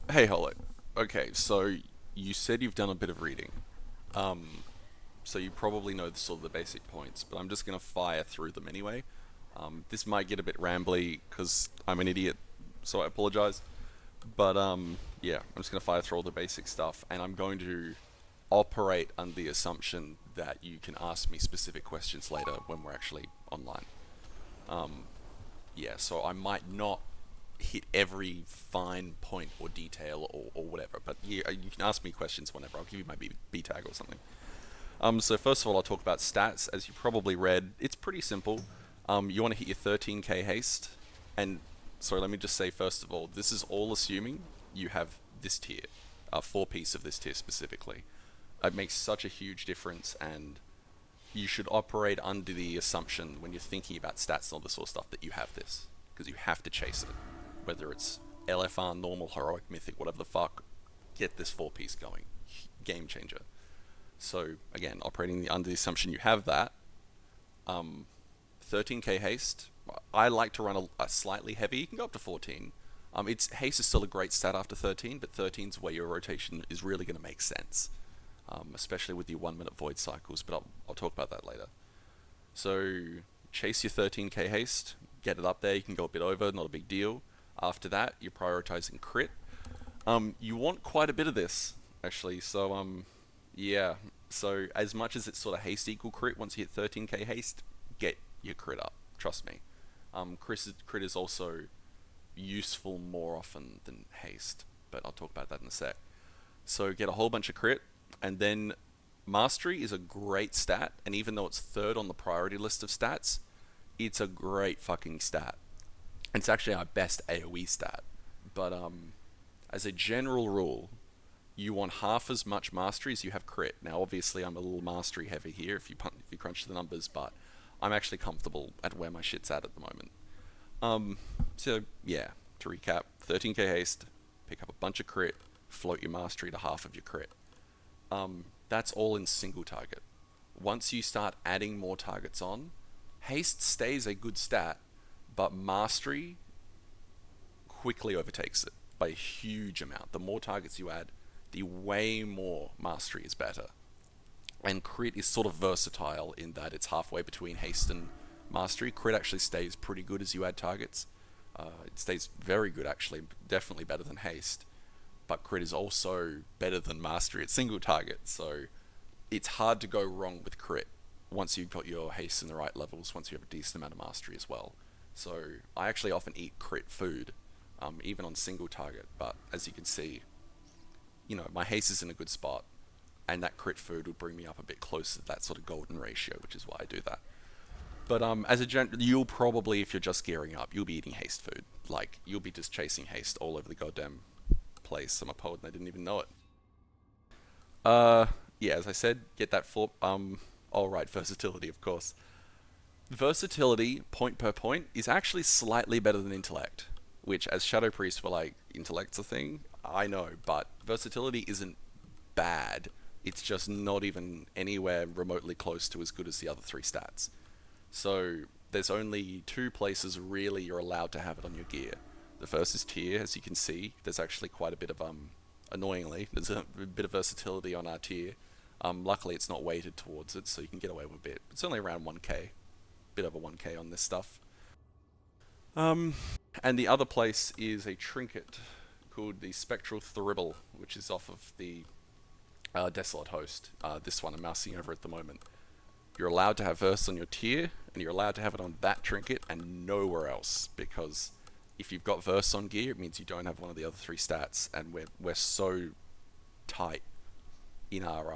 Hey, Holo. Okay, so you said you've done a bit of reading. So you probably know the sort of the basic points, but I'm just gonna fire through them anyway. This might get a bit rambly because I'm an idiot, so I apologize. But yeah, I'm just gonna fire through all the basic stuff, and I'm going to operate under the assumption that you can ask me specific questions later when we're actually online. Yeah, so I might not hit every fine point or detail or whatever, but yeah, you can ask me questions whenever. I'll give you my B tag or something. So first of all, I'll talk about stats. As you probably read, it's pretty simple. You want to hit your 13k haste, and sorry, let me just say first of all, this is all assuming you have this tier, four piece of this tier specifically. It makes such a huge difference, and you should operate under the assumption when you're thinking about stats and all this sort of stuff that you have this, because you have to chase it. Whether it's LFR, normal, heroic, mythic, whatever the fuck, get this four piece going. Game changer. So again, operating under the assumption you have that. 13k haste. I like to run a slightly heavy. You can go up to 14. It's haste is still a great stat after 13, but 13's where your rotation is really going to make sense, especially with your 1 minute void cycles. But I'll talk about that later. So chase your 13k haste, get it up there. You can go a bit over, not a big deal. After that, you're prioritizing crit. You want quite a bit of this actually. So yeah. So as much as it's sort of haste equal crit, once you hit 13k haste, get your crit up. Trust me. Crit is also useful more often than haste, but I'll talk about that in a sec. So get a whole bunch of crit, and then mastery is a great stat, and even though it's third on the priority list of stats, it's a great fucking stat. It's actually our best AoE stat. But as a general rule, you want half as much mastery as you have crit. Now, obviously, I'm a little mastery heavy here if you crunch the numbers, but I'm actually comfortable at where my shit's at the moment. So yeah, to recap, 13k haste, pick up a bunch of crit, float your mastery to half of your crit. That's all in single target. Once you start adding more targets on, haste stays a good stat, but mastery quickly overtakes it by a huge amount. The more targets you add, the way more mastery is better. And crit is sort of versatile in that it's halfway between haste and mastery. Crit actually stays pretty good as you add targets. It stays very good actually, definitely better than haste. But crit is also better than mastery at single target, so it's hard to go wrong with crit once you've got your haste in the right levels, once you have a decent amount of mastery as well. So I actually often eat crit food, even on single target, but as you can see, my haste is in a good spot, and that crit food would bring me up a bit closer to that sort of golden ratio, which is why I do that. But as a you'll probably, if you're just gearing up, you'll be eating haste food. Like you'll be just chasing haste all over the goddamn place. I'm a poet and I didn't even know it. Uh, yeah, as I said, get that full. All right, versatility, of course. Versatility, point per point, is actually slightly better than intellect. Which, as Shadow Priest were like, intellect's a thing. I know, but versatility isn't bad. It's just not even anywhere remotely close to as good as the other three stats. So there's only two places really you're allowed to have it on your gear. The first is tier, as you can see. There's actually quite a bit of annoyingly, there's a bit of versatility on our tier. Luckily, it's not weighted towards it, so you can get away with a bit. It's only around 1k, bit over 1k on this stuff. Um, and the other place is a trinket called the Spectral Thurible, which is off of the Desolate Host. This one I'm mousing over at the moment. You're allowed to have verse on your tier, and you're allowed to have it on that trinket and nowhere else, because if you've got verse on gear, it means you don't have one of the other three stats, and we're so tight in our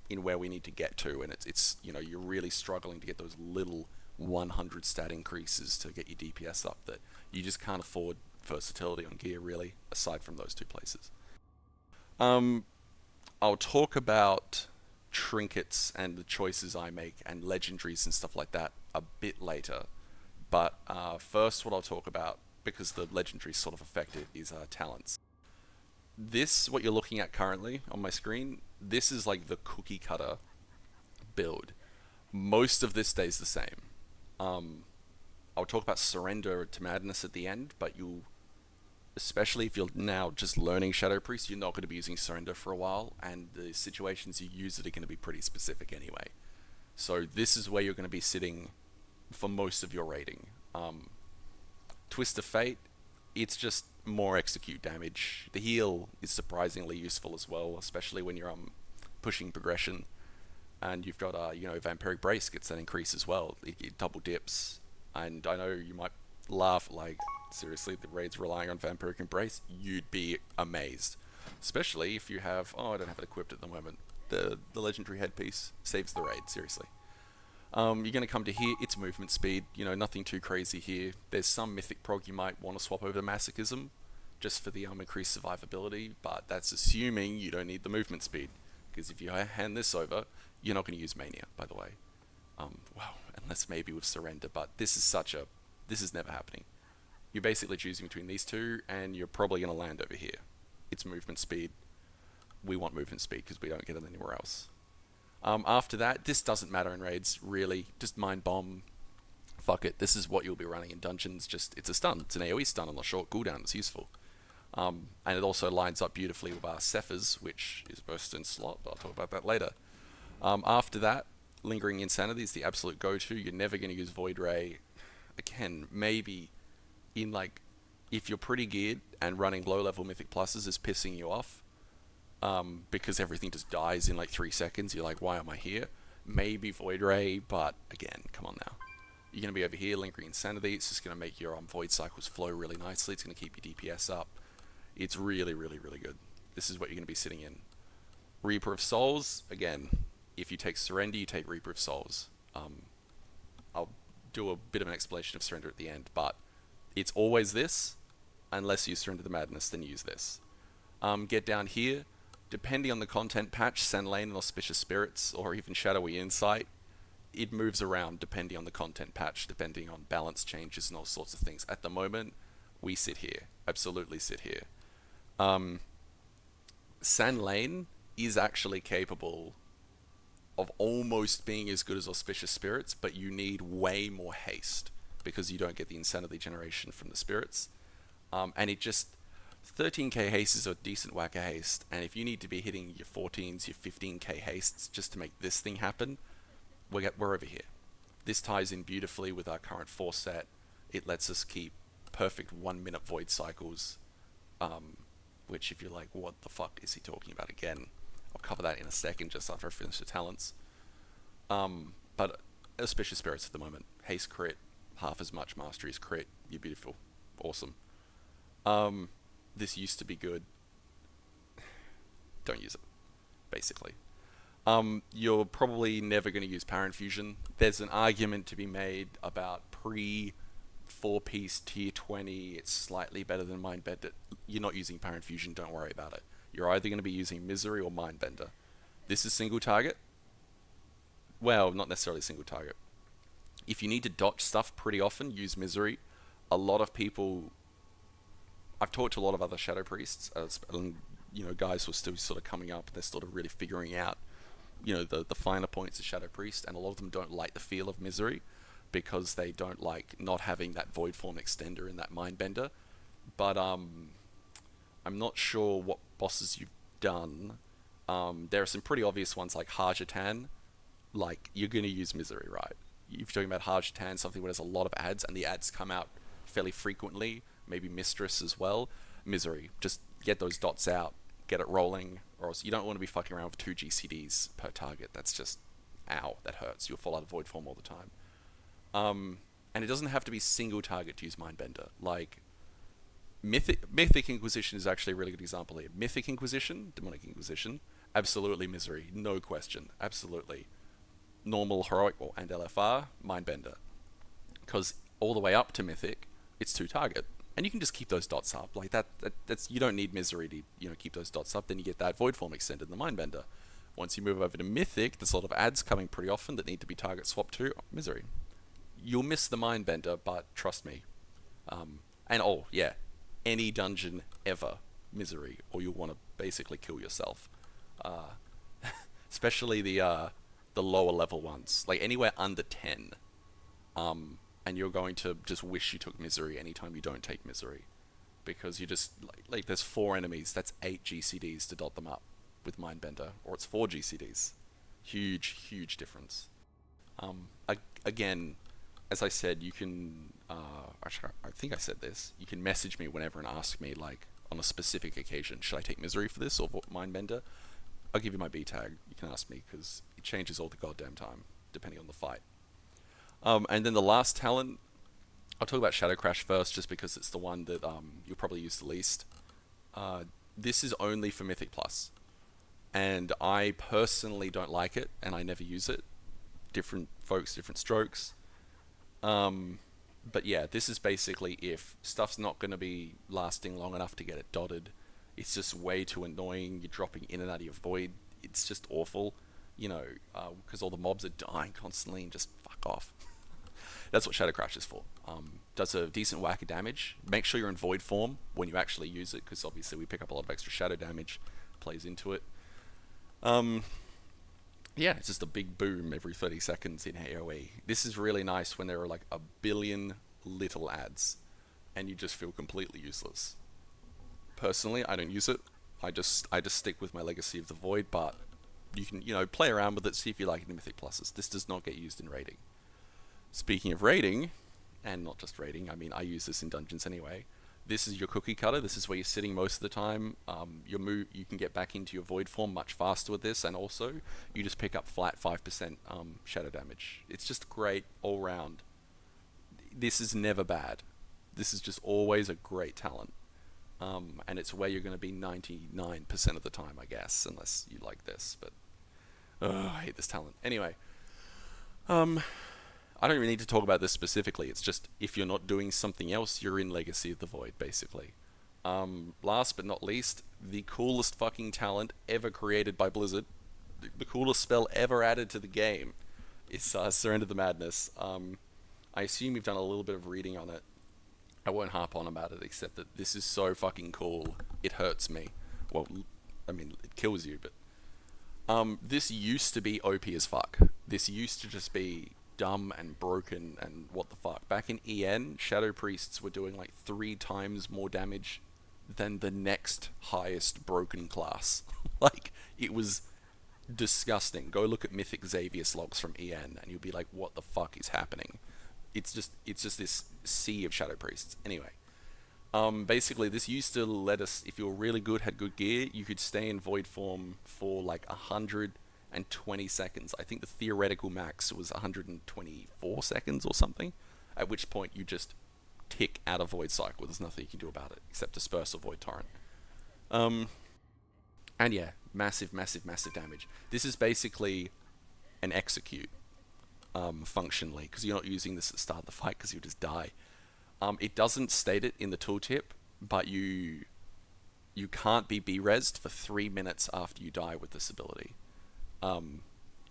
in where we need to get to, and it's you're really struggling to get those little 100 stat increases to get your DPS up that you just can't afford versatility on gear really, aside from those two places. Um, I'll talk about trinkets and the choices I make and legendaries and stuff like that a bit later. But first, what I'll talk about, because the legendaries sort of affect it, is talents. This, what you're looking at currently on my screen, this is like the cookie cutter build. Most of this stays the same. Um, I'll talk about surrender to madness at the end, but you'll especially if you're now just learning Shadow Priest, you're not going to be using Surrender for a while, and the situations you use it are going to be pretty specific anyway. So this is where you're going to be sitting for most of your rating. Twist of Fate, it's just more execute damage. The heal is surprisingly useful as well, especially when you're pushing progression, and you've got Vampiric Brace gets that increase as well. It double dips, and I know you might laugh like, seriously, the raid's relying on Vampiric Embrace. You'd be amazed, especially if you have, I don't have it equipped at the moment. The legendary headpiece saves the raid, seriously. You're going to come to here, it's movement speed, nothing too crazy here. There's some mythic prog you might want to swap over to Masochism, just for the increased survivability, but that's assuming you don't need the movement speed, because if you hand this over, you're not going to use Mania, by the way. Well, unless maybe with Surrender, but this is never happening. You're basically choosing between these two, and you're probably going to land over here. It's movement speed. We want movement speed because we don't get it anywhere else. After that, this doesn't matter in raids, really. Just Mind Bomb. Fuck it. This is what you'll be running in dungeons. It's a stun. It's an AoE stun on a short cooldown. It's useful. And it also lines up beautifully with our Cephas, which is burst in slot, but I'll talk about that later. After that, Lingering Insanity is the absolute go-to. You're never going to use Void Ray. Again, maybe in if you're pretty geared and running low-level Mythic Pluses is pissing you off, because everything just dies in 3 seconds. You're like, why am I here? Maybe Void Ray, but again, come on now. You're going to be over here, Lingering Insanity. It's just going to make your Void Cycles flow really nicely. It's going to keep your DPS up. It's really, really, really good. This is what you're going to be sitting in. Reaper of Souls, again, if you take Surrender, you take Reaper of Souls. I'll do a bit of an explanation of Surrender at the end, but it's always this, unless you Surrender the Madness, then use this. Get down here. Depending on the content patch, Sand Lane and Auspicious Spirits, or even Shadowy Insight, it moves around depending on the content patch, depending on balance changes and all sorts of things. At the moment, we sit here. Absolutely sit here. Sand Lane is actually capable of almost being as good as Auspicious Spirits, but you need way more haste because you don't get the Insanity generation from the Spirits. And it just... 13k haste is a decent whack of haste, and if you need to be hitting your 14s, your 15k hastes just to make this thing happen, we're over here. This ties in beautifully with our current force set. It lets us keep perfect 1 minute void cycles, which if you're like, what the fuck is he talking about again? I'll cover that in a second just after I finish the talents. But Auspicious Spirits at the moment. Haste crit, half as much mastery as crit. You're beautiful. Awesome. This used to be good. Don't use it, basically. You're probably never going to use Power Infusion. There's an argument to be made about pre-4-piece tier 20. It's slightly better than Mindbender. You're not using Power Infusion, don't worry about it. You're either going to be using Misery or Mindbender. This is single target. Well, not necessarily single target. If you need to dodge stuff pretty often, use Misery. A lot of people... I've talked to a lot of other Shadow Priests, guys who are still sort of coming up. They're sort of really figuring out, the finer points of Shadow Priest, and a lot of them don't like the feel of Misery because they don't like not having that Void Form extender in that Mindbender. But I'm not sure what bosses you've done. There are some pretty obvious ones like Harjatan. You're going to use Misery, right? If you're talking about Harjatan, something where there's a lot of ads, and the ads come out fairly frequently, maybe Mistress as well. Misery. Just get those dots out, get it rolling, or else you don't want to be fucking around with 2 GCDs per target. That's just, ow, that hurts. You'll fall out of Void Form all the time. And it doesn't have to be single target to use Mindbender. Mythic Inquisition is actually a really good example here. Mythic Inquisition, Demonic Inquisition, absolutely Misery, no question, absolutely. Normal, Heroic, and LFR, Mindbender. Because all the way up to Mythic, it's 2 target. And you can just keep those dots up. That's you don't need Misery to keep those dots up. Then you get that Void Form extended in the Mindbender. Once you move over to Mythic, there's a lot of ads coming pretty often that need to be target swapped to Misery. You'll miss the Mindbender, but trust me. Any dungeon ever, Misery, or you'll want to basically kill yourself. Especially the lower level ones, anywhere under 10. And you're going to just wish you took Misery anytime you don't take Misery. because you just like there's 4 enemies. That's 8 GCDs to dot them up with Mindbender, or it's 4 GCDs. Huge, huge difference. Again, as I said, you can. Actually, I think I said this. You can message me whenever and ask me, like, on a specific occasion, should I take Misery for this or Mindbender? I'll give you my B tag. You can ask me because it changes all the goddamn time, depending on the fight. And then the last talent, I'll talk about Shadow Crash first, just because it's the one that you'll probably use the least. Uh, this is only for Mythic Plus, and I personally don't like it, and I never use it. Different folks, different strokes. But yeah, this is basically if stuff's not going to be lasting long enough to get it dotted. It's just way too annoying. You're dropping in and out of your void. It's just awful, because all the mobs are dying constantly and just fuck off. That's what Shadow Crash is for. Does a decent whack of damage. Make sure you're in void form when you actually use it, because obviously we pick up a lot of extra shadow damage. Plays into it. Um, yeah, it's just a big boom every 30 seconds in AoE. This is really nice when there are like a billion little ads and you just feel completely useless. Personally, I don't use it. I just stick with my Legacy of the Void, but you can, play around with it, see if you like it in Mythic Pluses. This does not get used in raiding. Speaking of raiding, and not just raiding, I mean, I use this in dungeons anyway. This is your cookie cutter. This is where you're sitting most of the time. You can get back into your void form much faster with this, and also you just pick up flat 5% shadow damage. It's just great all round. This is never bad. This is just always a great talent, and it's where you're going to be 99% of the time, I guess, unless you like this. But I hate this talent. Anyway, um, I don't really need to talk about this specifically. It's just if you're not doing something else, you're in Legacy of the Void, basically. Last but not least, the coolest fucking talent ever created by Blizzard, the coolest spell ever added to the game, is Surrender the Madness. I assume you've done a little bit of reading on it. I won't harp on about it, except that this is so fucking cool. It hurts me. Well, I mean, it kills you, but this used to be OP as fuck. This used to just be dumb and broken and what the fuck. Back in EN, Shadow Priests were doing like 3 times more damage than the next highest broken class. Like, it was disgusting. Go look at Mythic Xavius logs from EN and you'll be like, what the fuck is happening? It's just this sea of Shadow Priests. Anyway, basically this used to let us, if you were really good, had good gear, you could stay in void form for like 120 seconds. I think the theoretical max was 124 seconds or something, at which point you just tick out of void cycle. There's nothing you can do about it except disperse a void torrent. And yeah, massive, massive, massive damage. This is basically an execute, functionally, because you're not using this at the start of the fight because you'll just die. It doesn't state it in the tooltip, but you can't be B-resed for 3 minutes after you die with this ability.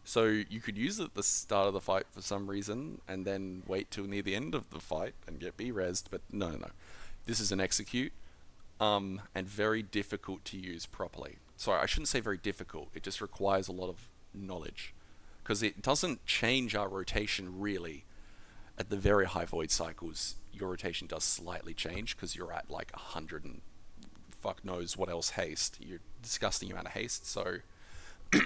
So you could use it at the start of the fight for some reason, and then wait till near the end of the fight and get B-resed, but no, no, no. This is an execute, and very difficult to use properly. Sorry, I shouldn't say very difficult, it just requires a lot of knowledge. Because it doesn't change our rotation really. At the very high void cycles, your rotation does slightly change, because you're at like 100 and fuck knows what else haste. You're disgusting amount of haste, so your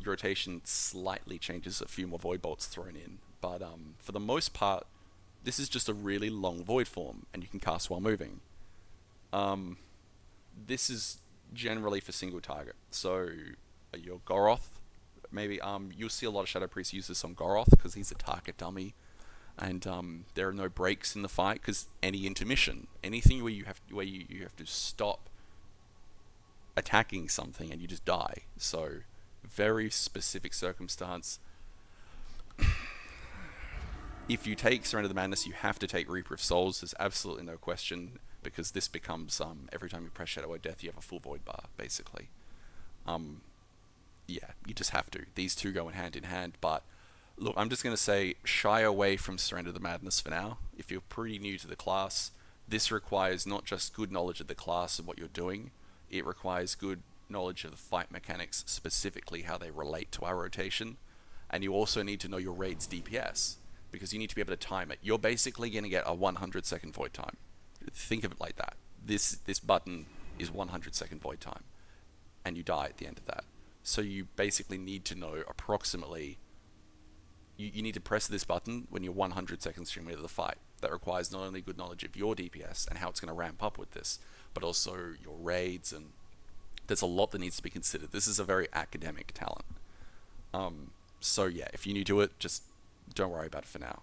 rotation slightly changes, a few more void bolts thrown in. But for the most part, this is just a really long void form, and you can cast while moving. This is generally for single target. So your Goroth, maybe you'll see a lot of Shadow Priests use this on Goroth because he's a target dummy, and there are no breaks in the fight because any intermission, anything where you have to stop attacking something and you just die. So very specific circumstance. If you take Surrender the Madness, you have to take Reaper of Souls. There's absolutely no question, because this becomes every time you press Shadow or Death, you have a full void bar, basically. Yeah, you just have to. These two go in hand, but look, I'm just going to say shy away from Surrender the Madness for now. If you're pretty new to the class, this requires not just good knowledge of the class and what you're doing, it requires good knowledge of the fight mechanics, specifically how they relate to our rotation, and you also need to know your raid's DPS, because you need to be able to time it. You're basically going to get a 100-second void time. Think of it like that. this button is 100-second void time, and you die at the end of that. So you basically need to know approximately. You need to press this button when you're 100 seconds streaming into the fight. That requires not only good knowledge of your DPS and how it's going to ramp up with this, but also your raids, and there's a lot that needs to be considered. This is a very academic talent. So yeah, if you need to do it, just don't worry about it for now.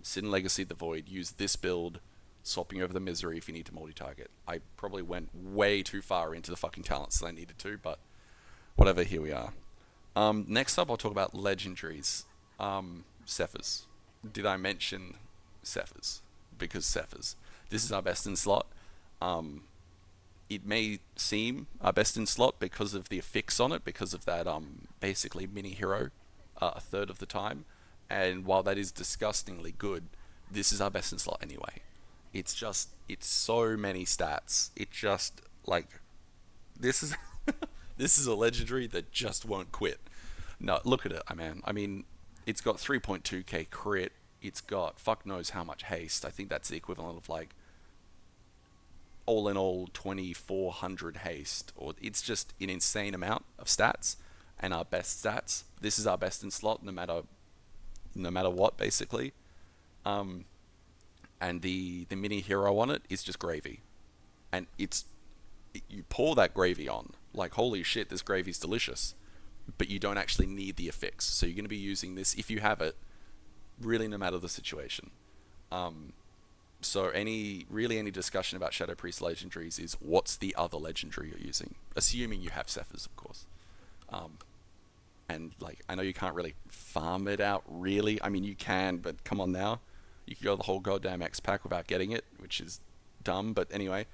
Sit in Legacy the Void, use this build, swapping over the Misery if you need to multi-target. I probably went way too far into the fucking talents than I needed to, but whatever, here we are. Next up, I'll talk about Legendaries. Cephas. Did I mention Cephas? Because Cephas. This is our best in slot. It may seem our best in slot because of the affix on it, because of that basically mini hero a third of the time. And while that is disgustingly good, this is our best in slot anyway. It's so many stats. It just, like, this is this is a legendary that just won't quit. No, look at it, man. I mean, it's got 3.2k crit. It's got fuck knows how much haste. I think that's the equivalent of, like, all in all 2400 haste, or it's just an insane amount of stats. And our best stats, this is our best in slot no matter what, basically. And the mini hero on it is just gravy, and you pour that gravy on, like, holy shit, this gravy's delicious, but you don't actually need the affix. So you're going to be using this, if you have it, really no matter the situation. So any discussion about Shadow Priest legendaries is, what's the other legendary you're using, assuming you have Cephas, of course. And, like, I know you can't really farm it out, really. I mean, you can, but come on now. You can go the whole goddamn X pack without getting it, which is dumb, but anyway.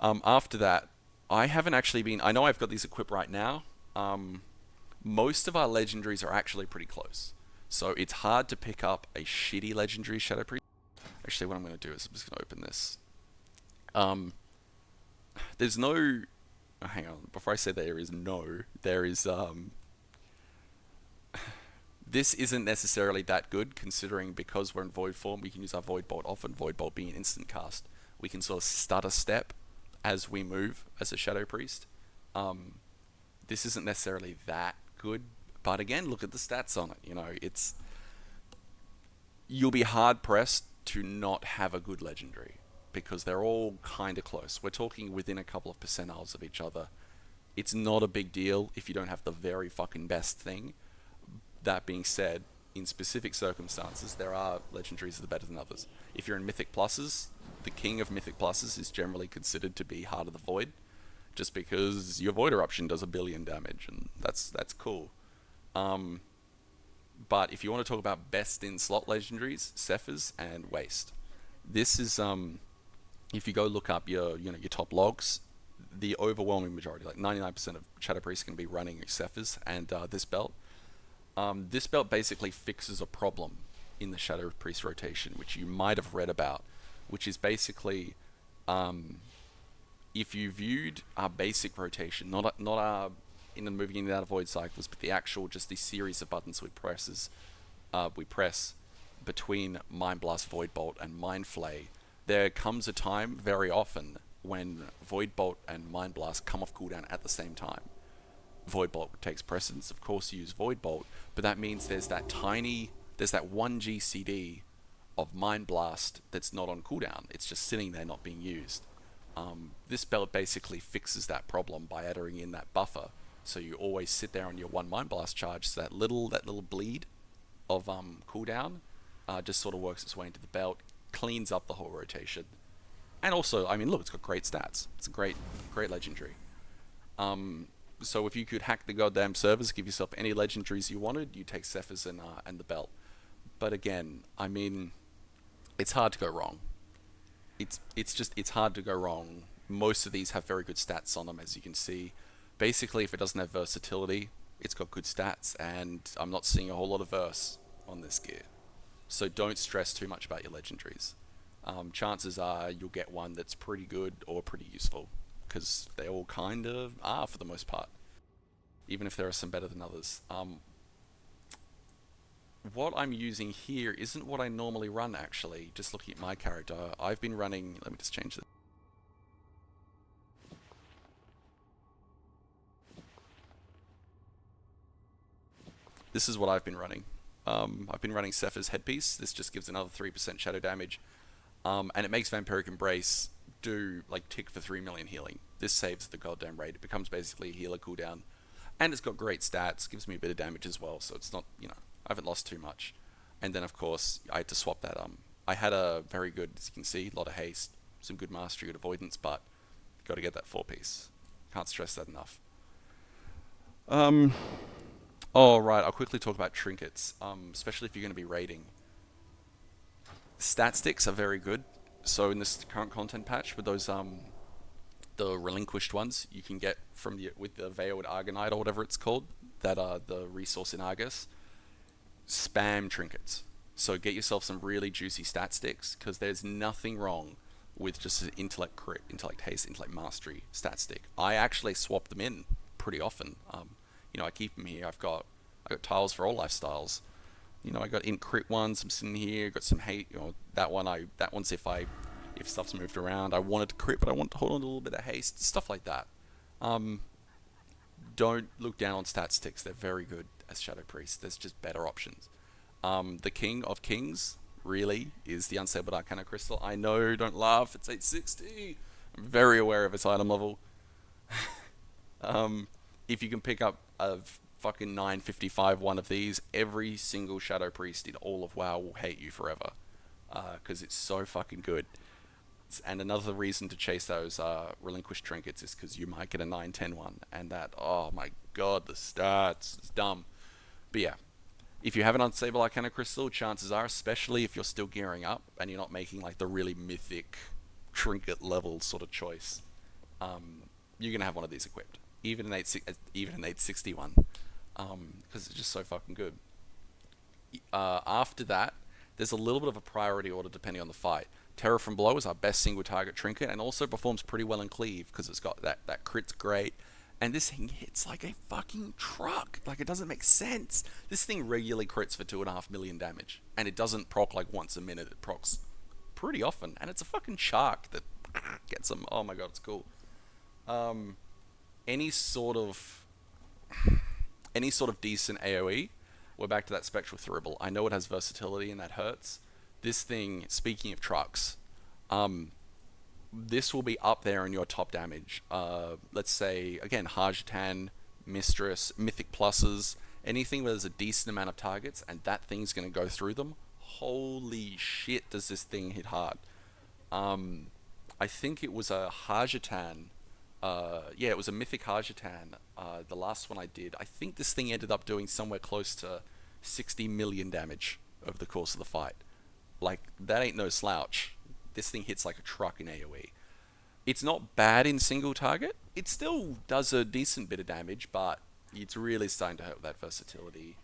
After that, I haven't actually been... I know I've got these equipped right now. Most of our legendaries are actually pretty close. So it's hard to pick up a shitty legendary Shadow Priest. Actually, what I'm going to do is I'm just going to open this. There's no... Oh, hang on. Before I say there is no, there is... This isn't necessarily that good, considering because we're in Void form, we can use our Void Bolt often, Void Bolt being an instant cast. We can sort of stutter step as we move as a Shadow Priest. This isn't necessarily that good, but again, look at the stats on it. You know, you'll be hard pressed to not have a good legendary, because they're all kind of close. We're talking within a couple of percentiles of each other. It's not a big deal if you don't have the very fucking best thing. That being said, in specific circumstances, there are legendaries that are better than others. If you're in Mythic Pluses, the king of Mythic Pluses is generally considered to be Heart of the Void, just because your Void Eruption does 1 billion damage, and that's cool. But if you want to talk about best in slot legendaries, Cephas and Waste. This is if you go look up your top logs, the overwhelming majority, like 99% of Shadow Priests, can be running Cephas and this belt. This belt basically fixes a problem in the Shadow Priest rotation, which you might have read about, which is basically, if you viewed our basic rotation, not our in and moving in and out of void cycles, but the actual, just the series of buttons we press between Mind Blast, Void Bolt, and Mind Flay, there comes a time very often when Void Bolt and Mind Blast come off cooldown at the same time. Void Bolt takes precedence, of course you use Void Bolt, but that means there's that 1 GCD of Mind Blast that's not on cooldown. It's just sitting there not being used. This belt basically fixes that problem by adding in that buffer, so you always sit there on your 1 Mind Blast charge, so that little bleed of cooldown just sort of works its way into the belt, cleans up the whole rotation. And also, I mean, look, it's got great stats. It's a great legendary. So if you could hack the goddamn servers, give yourself any legendaries you wanted, you take Cephas and the belt. But again, I mean, it's hard to go wrong. It's hard to go wrong. Most of these have very good stats on them, as you can see. Basically, if it doesn't have versatility, it's got good stats, and I'm not seeing a whole lot of verse on this gear. So don't stress too much about your legendaries. Chances are you'll get one that's pretty good or pretty useful, because they all kind of are for the most part, even if there are some better than others. What I'm using here isn't what I normally run, actually. Just looking at my character, I've been running... Let me just change it. this is what I've been running. I've been running Sephir's Headpiece. This just gives another 3% shadow damage. And it makes Vampiric Embrace do, like, tick for 3 million healing. This saves the goddamn raid. It becomes basically a healer cooldown. And it's got great stats, gives me a bit of damage as well, so it's not, I haven't lost too much. And then, of course, I had to swap that. I had a very good, as you can see, a lot of haste, some good mastery, good avoidance, but got to get that 4-piece. Can't stress that enough. Oh, right, I'll quickly talk about trinkets, especially if you're going to be raiding. Stat sticks are very good. So in this current content patch, with those the relinquished ones, you can get from with the Veiled Argonite or whatever it's called, that the resource in Argus. Spam trinkets. So get yourself some really juicy stat sticks, because there's nothing wrong with just an intellect crit, intellect haste, intellect mastery stat stick. I actually swap them in pretty often. I keep them here. I got tiles for all lifestyles. I got int crit ones. I'm sitting here. Got some hate. That one's if stuff's moved around. I wanted to crit, but I want to hold on to a little bit of haste. Stuff like that. Don't look down on stat sticks. They're very good as Shadow Priest. There's just better options. The King of Kings really is the Unstable Arcana Crystal. I know, don't laugh. It's 860. I'm very aware of its item level. If you can pick up a fucking 955 one of these, every single Shadow Priest in all of WoW will hate you forever. Because it's so fucking good. And another reason to chase those relinquished trinkets is because you might get a 910 one. And that, oh my god, the stats. It's dumb. But yeah, if you have an Unstable Arcana Crystal, chances are, especially if you're still gearing up and you're not making like the really mythic trinket level sort of choice, you're going to have one of these equipped. Even an 861. Because it's just so fucking good. After that, there's a little bit of a priority order depending on the fight. Terror from Below is our best single target trinket and also performs pretty well in Cleave because it's got that crit's great. And this thing hits like a fucking truck. Like, it doesn't make sense. This thing regularly crits for 2.5 million damage. And it doesn't proc like once a minute. It procs pretty often. And it's a fucking shark that gets them. Oh my god, it's cool. Any sort of decent AoE, we're back to that Spectral Thurible. I know it has versatility and that hurts. This thing, speaking of trucks, this will be up there in your top damage. Let's say, again, Hajatan, Mistress, Mythic Pluses, anything where there's a decent amount of targets and that thing's going to go through them. Holy shit, does this thing hit hard. I think it was a Hajatan. It was a Mythic Hajatan. The last one I did. I think this thing ended up doing somewhere close to 60 million damage over the course of the fight. Like, that ain't no slouch. This thing hits like a truck in AoE. It's not bad in single target. It still does a decent bit of damage, but it's really starting to hurt with that versatility.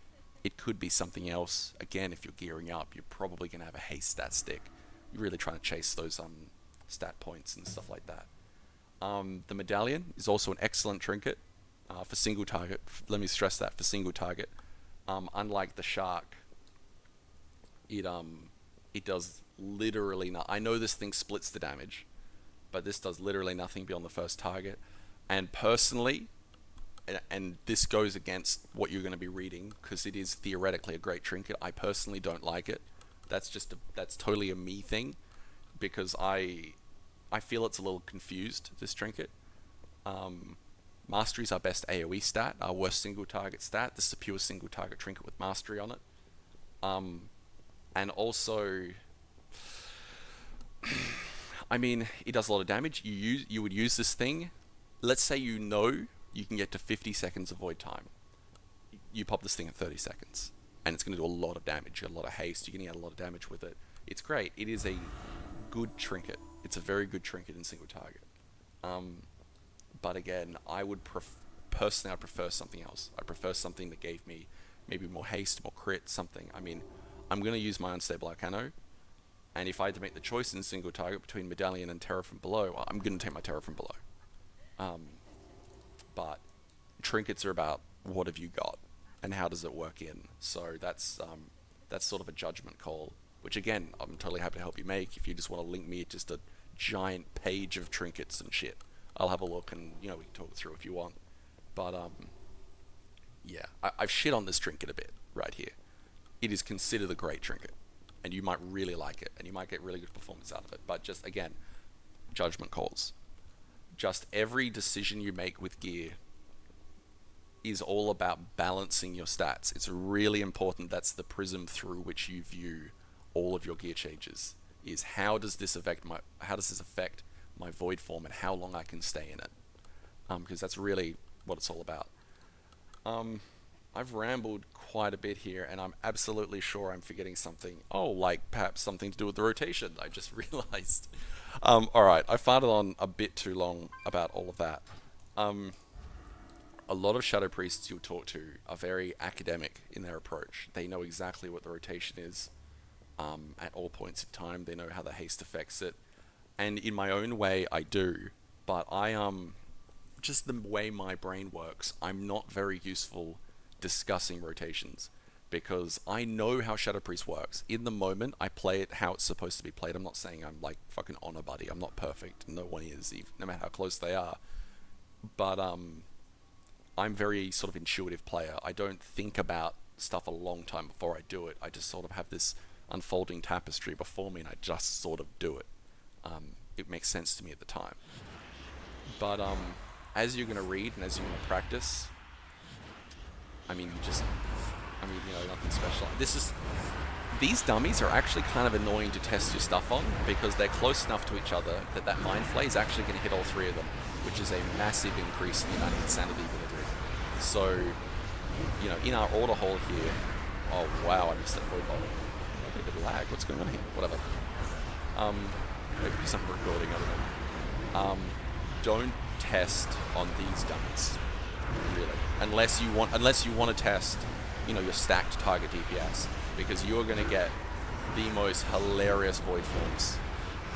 It could be something else. Again, if you're gearing up, you're probably going to have a haste stat stick. You're really trying to chase those stat points and stuff like that. The Medallion is also an excellent trinket for single target. Let me stress that, for single target. Unlike the Shark, it does literally nothing. I know this thing splits the damage, but this does literally nothing beyond the first target. And personally, and this goes against what you're going to be reading, because it is theoretically a great trinket, I personally don't like it. That's totally a me thing, because I feel it's a little confused, this trinket. Mastery is our best AoE stat, our worst single target stat. This is a pure single target trinket with mastery on it. And also, I mean, it does a lot of damage. You would use this thing. Let's say you can get to 50 seconds of void time. You pop this thing at 30 seconds, and it's going to do a lot of damage. You get a lot of haste. You're going to get a lot of damage with it. It's great. It is a good trinket. It's a very good trinket in single target. But again, personally, I prefer something else. I prefer something that gave me maybe more haste, more crit, something. I mean, I'm going to use my Unstable Arcano, and if I had to make the choice in single target between Medallion and Terror from Below, I'm going to take my Terror from Below. But trinkets are about what have you got and how does it work in. So that's sort of a judgment call, which again, I'm totally happy to help you make. If you just want to link me just a giant page of trinkets and shit, I'll have a look and we can talk it through if you want. But Yeah, I've shit on this trinket a bit right here. It is considered a great trinket, and you might really like it, and you might get really good performance out of it. But just again, judgment calls. Just every decision you make with gear is all about balancing your stats. It's really important. That's the prism through which you view all of your gear changes. Is how does this affect my void form and how long I can stay in it? Because that's really what it's all about. I've rambled quite a bit here, and I'm absolutely sure I'm forgetting something. Oh, like perhaps something to do with the rotation. I just realized. All right, I farted on a bit too long about all of that. A lot of shadow priests you'll talk to are very academic in their approach. They know exactly what the rotation is at all points in time. They know how the haste affects it, and in my own way, I do. But just the way my brain works, I'm not very useful discussing rotations because I know how Shadow Priest works. In the moment, I play it how it's supposed to be played. I'm not saying I'm like fucking Honor Buddy. I'm not perfect. No one is, even, no matter how close they are. But I'm very sort of intuitive player. I don't think about stuff a long time before I do it. I just sort of have this unfolding tapestry before me, and I just sort of do it. It makes sense to me at the time. But as you're going to read and as you're going to practice, nothing special. These dummies are actually kind of annoying to test your stuff on because they're close enough to each other that Mind Flay is actually going to hit all three of them, which is a massive increase in the amount of insanity you're going to do. So, in our order hall here, oh wow, I missed that void ball. A bit of lag. What's going on here? Whatever. Maybe some recording. I don't know. Don't test on these dummies, really, unless you want to test, your stacked target DPS, because you're going to get the most hilarious void forms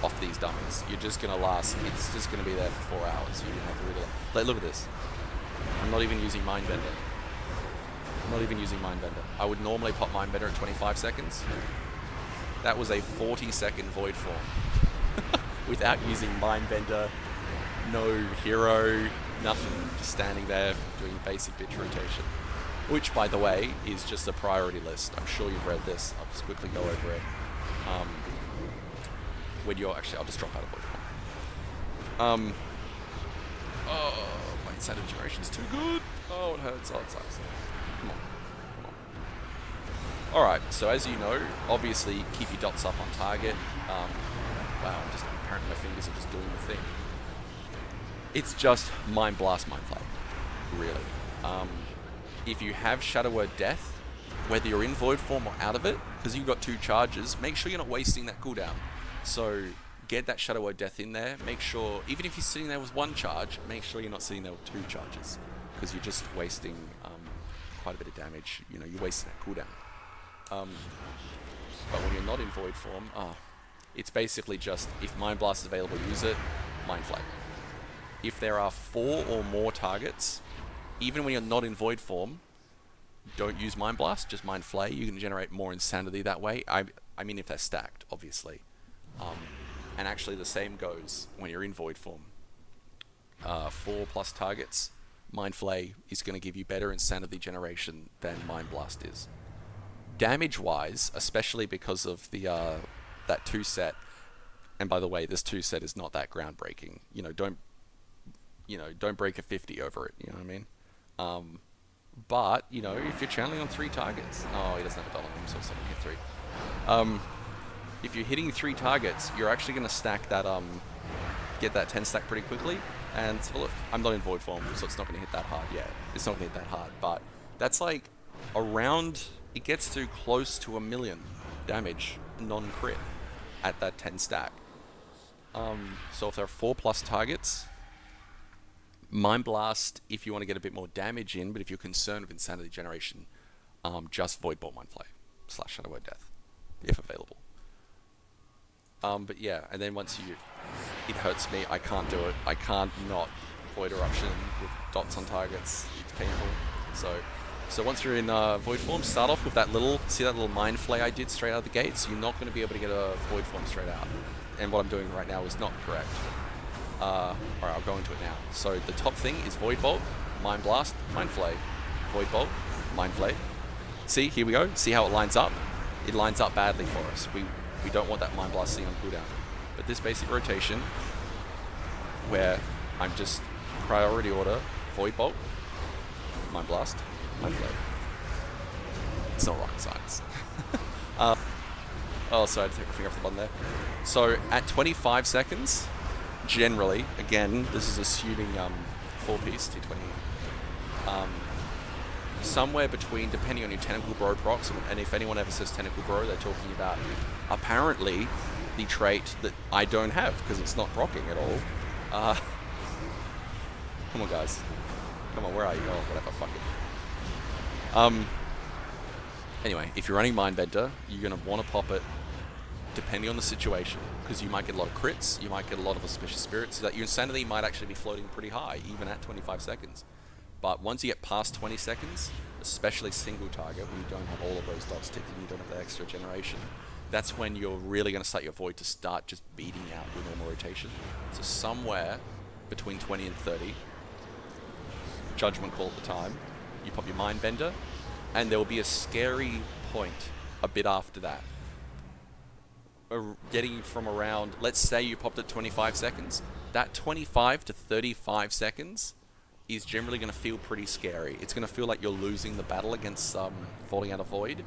off these dummies. You're just going to last. It's just going to be there for 4 hours. You have to really look at this. I'm not even using Mindbender. I would normally pop Mindbender at 25 seconds. That was a 40-second void form without using Mindbender. No hero, nothing, just standing there doing basic bitch rotation. Which, by the way, is just a priority list. I'm sure you've read this. I'll just quickly go over it. I'll just drop out of void. My incentive generation is too good. Oh, it hurts. Oh, it sucks. Come on. Alright, so as you know, obviously keep your dots up on target. Wow, apparently my fingers are just doing the thing. It's just Mind Blast, Mind Flay, really. If you have Shadow Word Death, whether you're in Void form or out of it, because you've got 2 charges, make sure you're not wasting that cooldown. So get that Shadow Word Death in there. Make sure, even if you're sitting there with 1 charge, make sure you're not sitting there with 2 charges, because you're just wasting quite a bit of damage. You're wasting that cooldown. But when you're not in Void form, it's basically just, if Mind Blast is available, use it, Mind Flay. If there are 4 or more targets, even when you're not in Void form, don't use Mind Blast, just Mind Flay. You can generate more insanity that way. I mean if they're stacked, obviously. And actually the same goes when you're in Void form. 4+ targets, Mind Flay is going to give you better insanity generation than Mind Blast is. Damage-wise, especially because of the that 2 set, and by the way, this 2 set is not that groundbreaking. Don't break a 50 over it. You know what I mean? But if you're channeling on 3 targets, oh, he doesn't have a dollar, so it's not gonna hit 3. If you're hitting 3 targets, you're actually going to stack that get that 10 stack pretty quickly. And look, I'm not in Void form, so it's not going to hit that hard yet. It's not going to hit that hard, but that's like around. It gets to close to 1 million damage non-crit at that 10 stack. So if there are 4+ targets, Mind Blast if you want to get a bit more damage in, but if you're concerned with insanity generation, just Void Bolt Mind Flay / Shadow Word Death, if available. But yeah, and then it hurts me. I can't do it. I can't not Void Eruption with dots on targets. It's painful. So once you're in Void form, start off with that little Mind Flay I did straight out of the gate. So you're not going to be able to get a Void form straight out. And what I'm doing right now is not correct. Alright, I'll go into it now. So the top thing is Void Bolt, Mind Blast, Mind Flay. Void Bolt, Mind Flay. See, here we go. See how it lines up? It lines up badly for us. We don't want that Mind Blast sitting on cooldown. But this basic rotation, where I'm just priority order, Void Bolt, Mind Blast, Mind Flay. It's not rocket science. Oh, sorry, I had to take my finger off the button there. So at 25 seconds, generally, again, this is assuming 4-piece T20, somewhere between, depending on your Tentacle Bro procs, and if anyone ever says Tentacle Bro, they're talking about apparently the trait that I don't have because it's not rocking at all. Come on, guys. Come on, where are you? Oh, whatever, fuck it. Anyway, if you're running Mindbender, you're going to want to pop it depending on the situation, because you might get a lot of crits, you might get a lot of auspicious spirits, so that your insanity might actually be floating pretty high, even at 25 seconds. But once you get past 20 seconds, especially single target, when you don't have all of those dots ticking, you don't have the extra generation, that's when you're really going to start your Void to start just beating out your normal rotation. So somewhere between 20 and 30, judgment call at the time, you pop your Mindbender, and there will be a scary point a bit after that. Getting from around, let's say you popped at 25 seconds, that 25 to 35 seconds is generally going to feel pretty scary. It's going to feel like you're losing the battle against falling out of Void,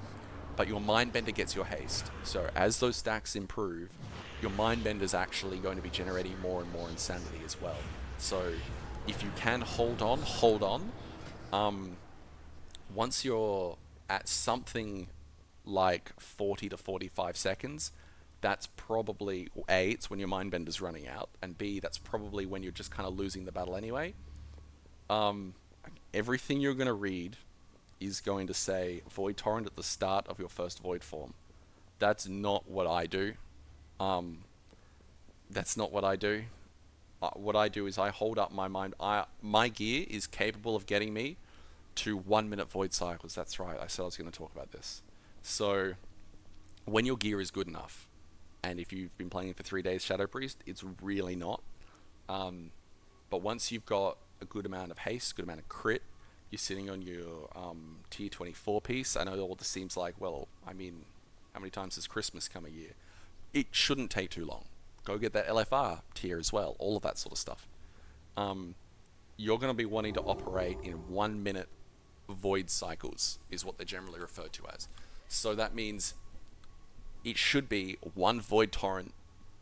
but your Mindbender gets your haste. So as those stacks improve, your Mindbender's actually going to be generating more and more insanity as well. So if you can hold on. Once you're at something like 40 to 45 seconds, that's probably, A, it's when your Mindbender's running out, and B, that's probably when you're just kind of losing the battle anyway. Everything you're going to read is going to say Void Torrent at the start of your first Void form. That's not what I do. That's not what I do. What I do is I hold up my mind. My gear is capable of getting me to 1 minute Void cycles. That's right, I said I was going to talk about this. So when your gear is good enough, and if you've been playing for 3 days Shadow Priest, it's really not. But once you've got a good amount of haste, good amount of crit, you're sitting on your tier 24 piece. I know all this seems like, well, I mean, how many times does Christmas come a year? It shouldn't take too long. Go get that LFR tier as well, all of that sort of stuff. You're going to be wanting to operate in 1 minute Void cycles, is what they're generally referred to as. So that means it should be 1 Void Torrent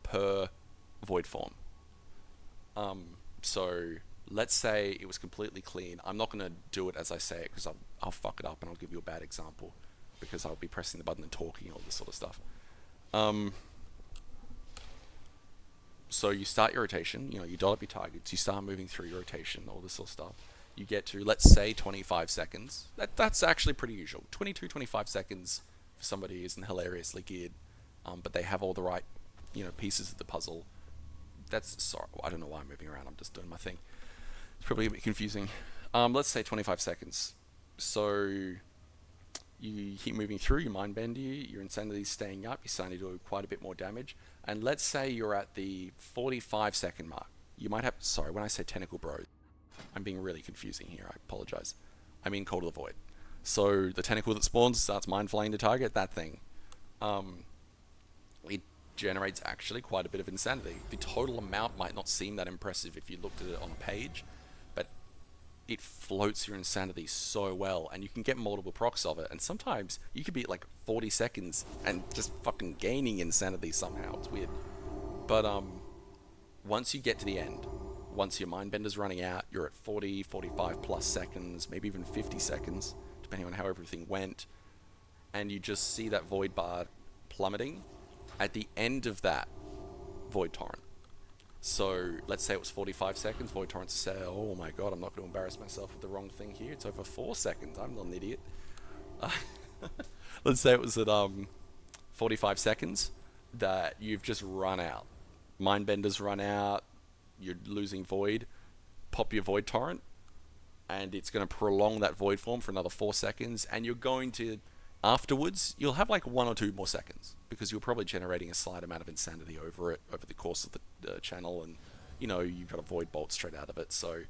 per Void form. So let's say it was completely clean. I'm not going to do it as I say it, because I'll fuck it up and I'll give you a bad example, because I'll be pressing the button and talking and all this sort of stuff. So you start your rotation, you dot up your targets, you start moving through your rotation, all this sort of stuff. You get to, let's say, 25 seconds. That's actually pretty usual. 22, 25 seconds for somebody who isn't hilariously geared, but they have all the right, pieces of the puzzle. Sorry, I don't know why I'm moving around. I'm just doing my thing. It's probably a bit confusing. Let's say 25 seconds. So you keep moving through, your Mindbender, your Insanity's staying up, you're starting to do quite a bit more damage. And let's say you're at the 45 second mark. You might have, sorry, when I say Tentacle Bros, I'm being really confusing here, I apologize. I mean Call to the Void. So the tentacle that spawns starts mind flaying the target, that thing. It generates actually quite a bit of insanity. The total amount might not seem that impressive if you looked at it on a page, but it floats your insanity so well, and you can get multiple procs of it, and sometimes you could be at like 40 seconds and just fucking gaining insanity somehow. It's weird. But once you get to the end, once your Mindbender's running out, you're at 40, 45 plus seconds, maybe even 50 seconds, depending on how everything went, and you just see that Void bar plummeting. At the end of that, Void Torrent. So let's say it was 45 seconds, Void Torrent say, oh my god, I'm not going to embarrass myself with the wrong thing here, it's over 4 seconds, I'm not an idiot. Let's say it was at 45 seconds that you've just run out. Mindbender's run out, you're losing Void, pop your Void Torrent, and it's going to prolong that Void form for another 4 seconds, and you're going to, afterwards, you'll have like 1 or 2 more seconds, because you're probably generating a slight amount of insanity over it, over the course of the channel, and you've got a Void Bolt straight out of it, so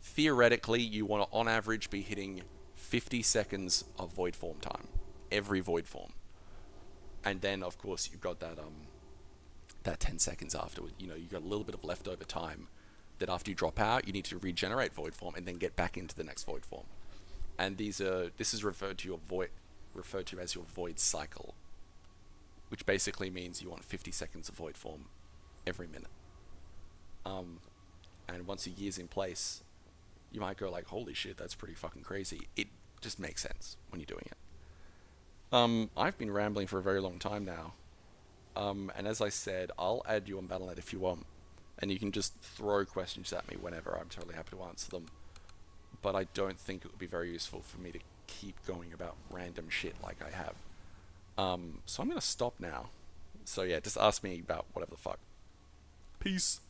theoretically you want to on average be hitting 50 seconds of void form time, every void form. And then, of course, you've got that 10 seconds afterward. You know, you've got a little bit of leftover time that after you drop out, you need to regenerate void form and then get back into the next void form. And this is referred to as your void cycle, which basically means you want 50 seconds of void form every minute. And once a year's in place, you might go like, holy shit, that's pretty fucking crazy. It just makes sense when you're doing it. I've been rambling for a very long time now. And as I said, I'll add you on Battle.net if you want. And you can just throw questions at me whenever. I'm totally happy to answer them. But I don't think it would be very useful for me to keep going about random shit like I have. So I'm going to stop now. So yeah, just ask me about whatever the fuck. Peace.